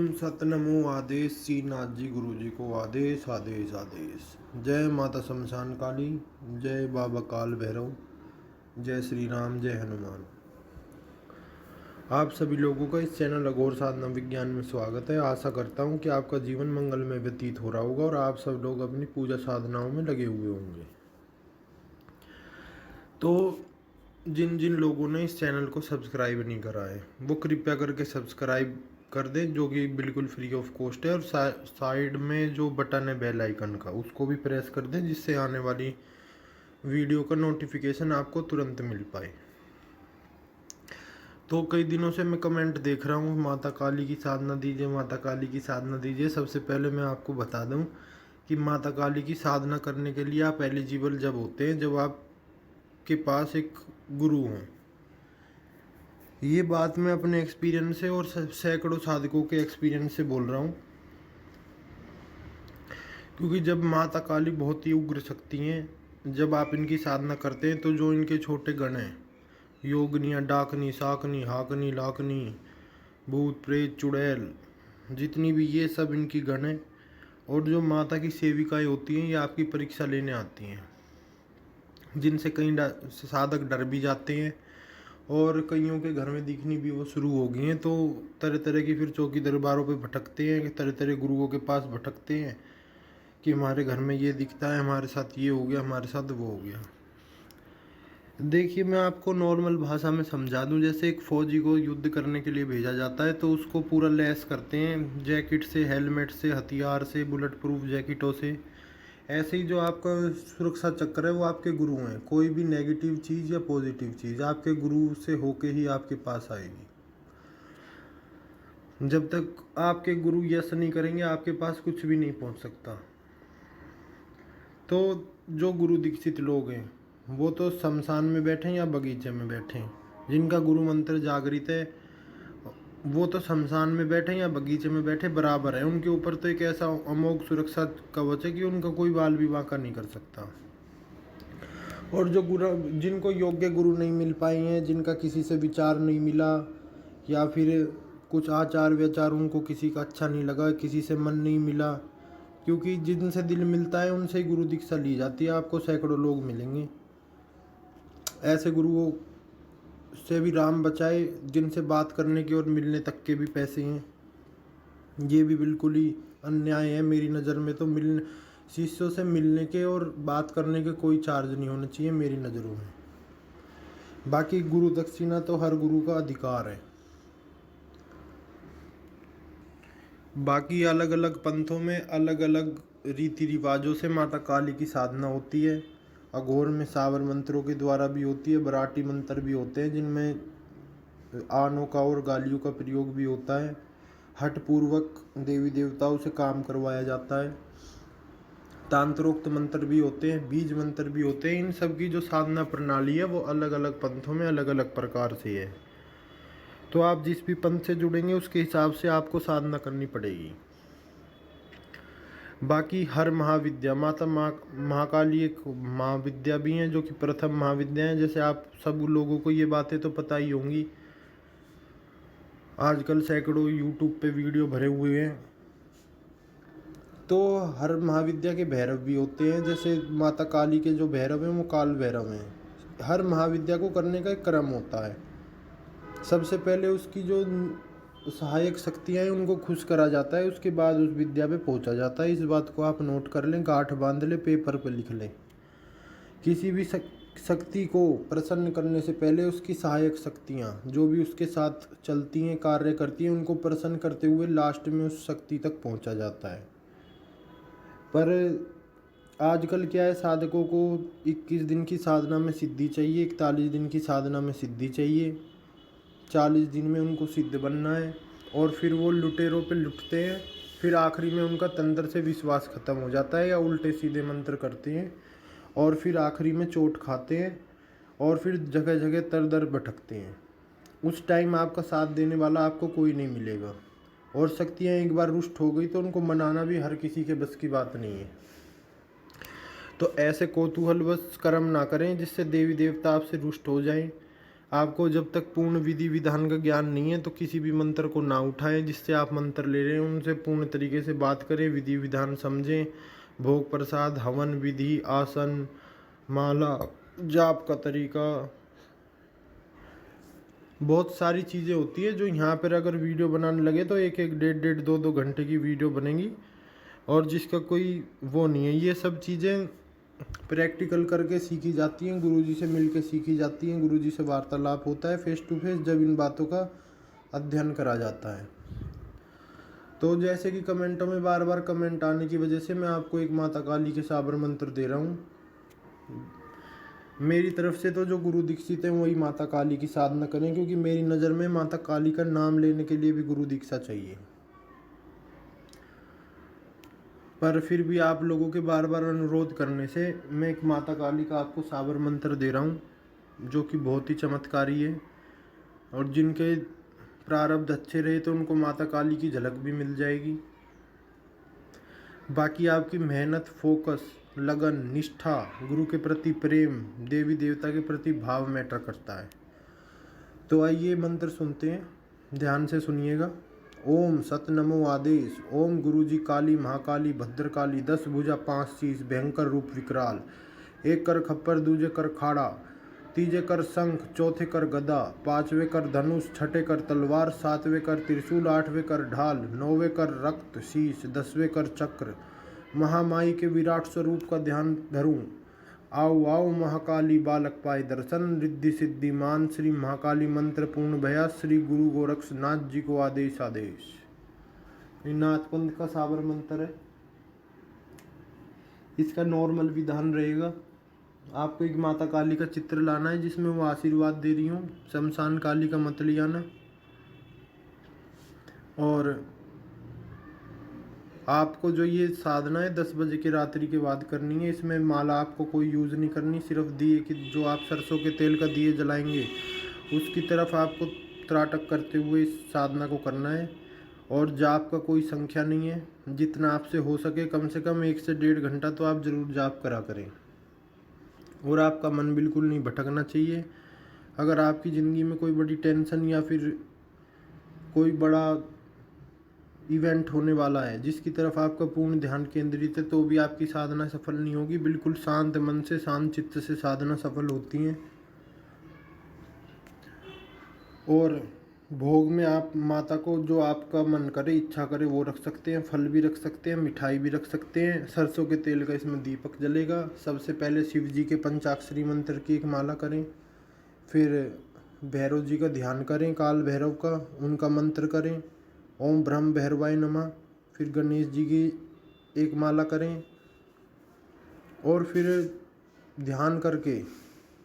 ओम सतनमो आदेश श्रीनाथ जी गुरु जी को आदेश आदेश आदेश। जय माता शमशान काली, जय बाबा काल भैरव, जय श्री राम, जय हनुमान। आप सभी लोगों का इस चैनल अघोर साधना विज्ञान में स्वागत है। आशा करता हूँ कि आपका जीवन मंगल में व्यतीत हो रहा होगा और आप सब लोग अपनी पूजा साधनाओं में लगे हुए होंगे। तो जिन जिन लोगों ने इस चैनल को सब्सक्राइब नहीं करा है वो कृपया करके सब्सक्राइब कर दें, जो कि बिल्कुल फ्री ऑफ कॉस्ट है। और साइड में जो बटन है बेल आइकन का, उसको भी प्रेस कर दें, जिससे आने वाली वीडियो का नोटिफिकेशन आपको तुरंत मिल पाए। तो कई दिनों से मैं कमेंट देख रहा हूँ, माता काली की साधना दीजिए, माता काली की साधना दीजिए। सबसे पहले मैं आपको बता दूँ कि माता काली की साधना करने के लिए आप एलिजिबल जब होते हैं जब आपके पास एक गुरु हो। ये बात मैं अपने एक्सपीरियंस से और सैकड़ों साधकों के एक्सपीरियंस से बोल रहा हूँ, क्योंकि जब माता काली बहुत ही उग्र शक्ति हैं, जब आप इनकी साधना करते हैं तो जो इनके छोटे गण हैं, योगनियाँ, डाकनी, साकनी, हाकनी, लाकनी, भूत प्रेत, चुड़ैल, जितनी भी ये सब इनकी गण हैं। और जो माता की सेविकाएं होती हैं, ये आपकी परीक्षा लेने आती हैं, जिनसे कई साधक डर भी जाते हैं और कईयों के घर में दिखनी भी वो शुरू हो गई हैं। तो तरह तरह की फिर चौकी दरबारों पे भटकते हैं, तरह तरह गुरुओं के पास भटकते हैं कि हमारे घर में ये दिखता है, हमारे साथ ये हो गया, हमारे साथ वो हो गया। देखिए, मैं आपको नॉर्मल भाषा में समझा दूं। जैसे एक फौजी को युद्ध करने के लिए भेजा जाता है तो उसको पूरा लैस करते हैं, जैकेट से, हेलमेट से, हथियार से, बुलेट प्रूफ जैकेटों से। ऐसे ही जो आपका सुरक्षा चक्र है वो आपके गुरु हैं। कोई भी नेगेटिव चीज़ या पॉजिटिव चीज़ आपके गुरु से होके ही आपके पास आएगी। जब तक आपके गुरु यस नहीं करेंगे, आपके पास कुछ भी नहीं पहुंच सकता। तो जो गुरु दीक्षित लोग हैं वो तो शमशान में बैठे या बगीचे में बैठे, जिनका गुरु मंत्र जागृत है वो तो शमशान में बैठे या बगीचे में बैठे बराबर है। उनके ऊपर तो एक ऐसा अमोघ सुरक्षा कवच है कि उनका कोई बाल भी बांका नहीं कर सकता। और जो गुरु, जिनको योग्य गुरु नहीं मिल पाए हैं, जिनका किसी से विचार नहीं मिला या फिर कुछ आचार व्यवहार उनको किसी का अच्छा नहीं लगा, किसी से मन नहीं मिला, क्योंकि जिनसे दिल मिलता है उनसे ही गुरु दीक्षा ली जाती है। आपको सैकड़ों लोग मिलेंगे, ऐसे गुरुओं से भी राम बचाए, जिनसे बात करने की और मिलने तक के भी पैसे हैं। ये भी बिल्कुल ही अन्याय है मेरी नज़र में। तो मिलने, शिष्यों से मिलने के और बात करने के कोई चार्ज नहीं होना चाहिए मेरी नज़रों में। बाकी गुरु दक्षिणा तो हर गुरु का अधिकार है। बाकी अलग अलग पंथों में अलग अलग रीति रिवाजों से माता काली की साधना होती है। अघोर में सावर मंत्रों के द्वारा भी होती है, बराटी मंत्र भी होते हैं जिनमें आनों का और गालियों का प्रयोग भी होता है। हठपूर्वक देवी देवताओं से काम करवाया जाता है। तांत्रोक्त मंत्र भी होते हैं, बीज मंत्र भी होते हैं। इन सब की जो साधना प्रणाली है वो अलग अलग पंथों में अलग अलग प्रकार से है। तो आप जिस भी पंथ से जुड़ेंगे उसके हिसाब से आपको साधना करनी पड़ेगी। बाकी हर महाविद्या, माता महाकाली एक महाविद्या भी हैं, जो कि प्रथम महाविद्या हैं। जैसे आप सब लोगों को ये बातें तो पता ही होंगी, आजकल सैकड़ों यूट्यूब पे वीडियो भरे हुए हैं। तो हर महाविद्या के भैरव भी होते हैं। जैसे माता काली के जो भैरव हैं वो काल भैरव हैं। हर महाविद्या को करने का एक क्रम होता है। सबसे पहले उसकी जो सहायक शक्तियाँ हैं उनको खुश करा जाता है, उसके बाद उस विद्या पे पहुंचा जाता है। इस बात को आप नोट कर लें, गांठ बांध लें, पेपर पे लिख लें। किसी भी शक्ति को प्रसन्न करने से पहले उसकी सहायक शक्तियाँ जो भी उसके साथ चलती हैं, कार्य करती हैं, उनको प्रसन्न करते हुए लास्ट में उस शक्ति तक पहुंचा जाता है। पर आजकल क्या है, साधकों को 21 दिन की साधना में सिद्धि चाहिए, 41 दिन की साधना में सिद्धि चाहिए, 40 दिन में उनको सिद्ध बनना है। और फिर वो लुटेरों पे लुटते हैं। फिर आखिरी में उनका तंत्र से विश्वास खत्म हो जाता है या उल्टे सीधे मंत्र करते हैं और फिर आखिरी में चोट खाते हैं और फिर जगह जगह तर दर भटकते हैं। उस टाइम आपका साथ देने वाला आपको कोई नहीं मिलेगा। और शक्तियाँ एक बार रुष्ट हो गई तो उनको मनाना भी हर किसी के बस की बात नहीं है। तो ऐसे कौतूहलवश कर्म ना करें जिससे देवी देवता आपसे रुष्ट हो जाएं। आपको जब तक पूर्ण विधि विधान का ज्ञान नहीं है तो किसी भी मंत्र को ना उठाएं। जिससे आप मंत्र ले रहे हैं उनसे पूर्ण तरीके से बात करें, विधि विधान समझें। भोग प्रसाद, हवन विधि, आसन, माला, जाप का तरीका, बहुत सारी चीज़ें होती है जो यहाँ पर अगर वीडियो बनाने लगे तो एक एक डेढ़ डेढ़ दो दो घंटे की वीडियो बनेगी और जिसका कोई वो नहीं है। ये सब चीज़ें प्रैक्टिकल करके सीखी जाती हैं, गुरुजी से मिलके सीखी जाती हैं, गुरुजी से वार्तालाप होता है फेस टू फेस जब इन बातों का अध्ययन करा जाता है। तो जैसे कि कमेंटों में बार बार कमेंट आने की वजह से मैं आपको एक माता काली के साबर मंत्र दे रहा हूँ। मेरी तरफ से तो जो गुरु दीक्षित हैं वही माता काली की साधना करें, क्योंकि मेरी नज़र में माता काली का नाम लेने के लिए भी गुरु दीक्षा चाहिए। पर फिर भी आप लोगों के बार बार अनुरोध करने से मैं एक माता काली का आपको साबर मंत्र दे रहा हूँ, जो कि बहुत ही चमत्कारी है। और जिनके प्रारब्ध अच्छे रहे तो उनको माता काली की झलक भी मिल जाएगी। बाकी आपकी मेहनत, फोकस, लगन, निष्ठा, गुरु के प्रति प्रेम, देवी देवता के प्रति भाव मैटर करता है। तो आइए मंत्र सुनते हैं, ध्यान से सुनिएगा। ओम सत नमो आदेश। ओम गुरुजी काली महाकाली भद्रकाली 10 भुजा 5 शीश भयंकर रूप विकराल। एक कर खप्पर, दूजे कर खाड़ा, तीजे कर शंख, चौथे कर गदा, पांचवे कर धनुष, छठे कर तलवार, सातवें कर त्रिशूल, आठवें कर ढाल, नौवें कर रक्त शीश, 10वें कर चक्र। महामाई के विराट स्वरूप का ध्यान धरूं। आओ आओ महाकाली बालक पाए दर्शन, रिद्धि सिद्धि मान श्री महाकाली मंत्र पूर्ण भया। श्री गुरु गोरक्षनाथ जी को आदेश आदेश। ये नाथ पंथ का साबर मंत्र है। इसका नॉर्मल विधान रहेगा। आपको एक माता काली का चित्र लाना है जिसमें वो आशीर्वाद दे रही हूँ। शमशान काली का मत ले आना। और आपको जो ये साधना है 10 बजे की रात्रि के बाद करनी है। इसमें माला आपको कोई यूज़ नहीं करनी, सिर्फ दिए कि जो आप सरसों के तेल का दिए जलाएंगे उसकी तरफ आपको त्राटक करते हुए इस साधना को करना है। और जाप का कोई संख्या नहीं है, जितना आपसे हो सके कम से कम 1 से 1.5 घंटा तो आप ज़रूर जाप करा करें। और आपका मन बिल्कुल नहीं भटकना चाहिए। अगर आपकी ज़िंदगी में कोई बड़ी टेंशन या फिर कोई बड़ा इवेंट होने वाला है जिसकी तरफ आपका पूर्ण ध्यान केंद्रित है तो भी आपकी साधना सफल नहीं होगी। बिल्कुल शांत मन से, शांत चित्त से साधना सफल होती है। और भोग में आप माता को जो आपका मन करे, इच्छा करे वो रख सकते हैं। फल भी रख सकते हैं, मिठाई भी रख सकते हैं। सरसों के तेल का इसमें दीपक जलेगा। सबसे पहले शिव जी के पंचाक्षरी मंत्र की एक माला करें, फिर भैरव जी का ध्यान करें, काल भैरव का, उनका मंत्र करें, ओम ब्रह्म भैरवाय नमः। फिर गणेश जी की एक माला करें और फिर ध्यान करके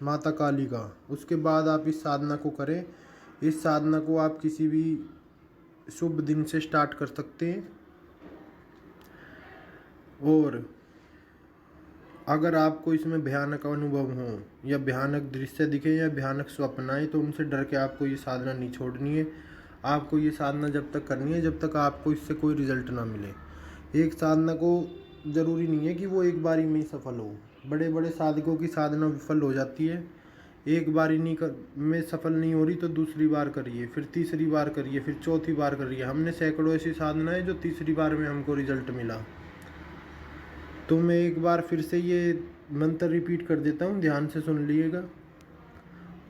माता काली का, उसके बाद आप इस साधना को करें। इस साधना को आप किसी भी शुभ दिन से स्टार्ट कर सकते हैं। और अगर आपको इसमें भयानक अनुभव हो या भयानक दृश्य दिखे या भयानक स्वप्न आए तो उनसे डर के आपको ये साधना नहीं छोड़नी है। आपको ये साधना जब तक करनी है जब तक आपको इससे कोई रिजल्ट ना मिले। एक साधना को ज़रूरी नहीं है कि वो एक बारी में ही सफल हो। बड़े बड़े साधकों की साधना विफल हो जाती है। एक बारी में सफल नहीं हो रही तो दूसरी बार करिए, फिर तीसरी बार करिए, फिर चौथी बार करिए। हमने सैकड़ों ऐसी साधनाएं जो तीसरी बार में हमको रिजल्ट मिला। तो मैं एक बार फिर से ये मंत्र रिपीट कर देता हूँ, ध्यान से सुन लीजिएगा।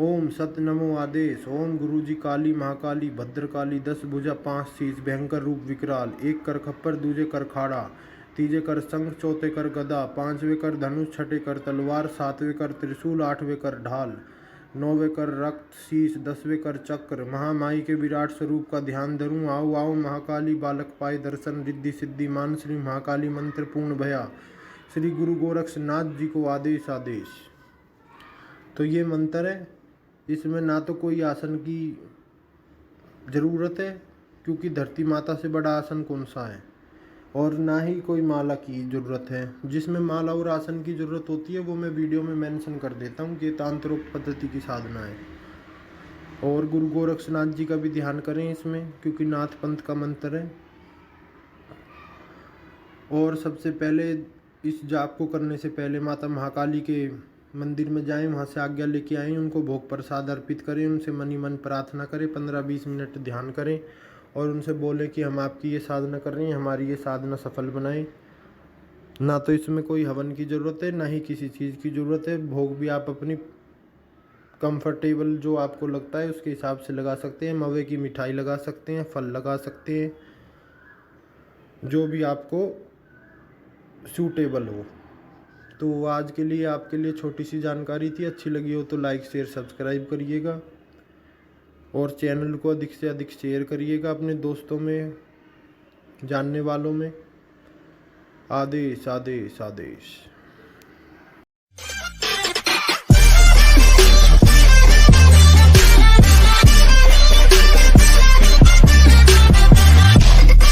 ओम सत नमो आदेश। ओम गुरुजी काली महाकाली भद्रकाली 10 भुजा 5 शीश भयंकर रूप विकराल। एक कर खप्पर, दूजे कर खाड़ा, तीजे कर शंख, चौथे कर गदा, पांचवें कर धनुष, छठे कर तलवार, सातवें कर त्रिशूल, आठवें कर ढाल, नौवें कर रक्त शीश, 10वें कर चक्र। महामाई के विराट स्वरूप का ध्यान धरूं। आओ आओ महाकाली बालक पाए दर्शन, रिद्धि सिद्धि मान श्री महाकाली मंत्र पूर्ण भया। श्री गुरु गोरक्षनाथ जी को आदेश आदेश। तो ये मंत्र है। इसमें ना तो कोई आसन की ज़रूरत है, क्योंकि धरती माता से बड़ा आसन कौन सा है, और ना ही कोई माला की ज़रूरत है। जिसमें माला और आसन की ज़रूरत होती है वो मैं वीडियो में मेंशन कर देता हूँ कि ये तांत्रिक पद्धति की साधना है। और गुरु गोरक्षनाथ जी का भी ध्यान करें इसमें, क्योंकि नाथ पंथ का मंत्र है। और सबसे पहले इस जाप को करने से पहले माता महाकाली के मंदिर में जाएं, वहाँ से आज्ञा लेके आएं, उनको भोग प्रसाद अर्पित करें, उनसे मनी मन प्रार्थना करें, 15-20 मिनट ध्यान करें और उनसे बोलें कि हम आपकी ये साधना कर रहे हैं, हमारी ये साधना सफल बनाएं। ना तो इसमें कोई हवन की ज़रूरत है, ना ही किसी चीज़ की ज़रूरत है। भोग भी आप अपनी कंफर्टेबल जो आपको लगता है उसके हिसाब से लगा सकते हैं। मवे की मिठाई लगा सकते हैं, फल लगा सकते हैं, जो भी आपको सूटेबल हो। तो आज के लिए आपके लिए छोटी सी जानकारी थी। अच्छी लगी हो तो लाइक शेयर सब्सक्राइब करिएगा और चैनल को अधिक से अधिक शेयर करिएगा अपने दोस्तों में, जानने वालों में। आदेश आदेश आदेश।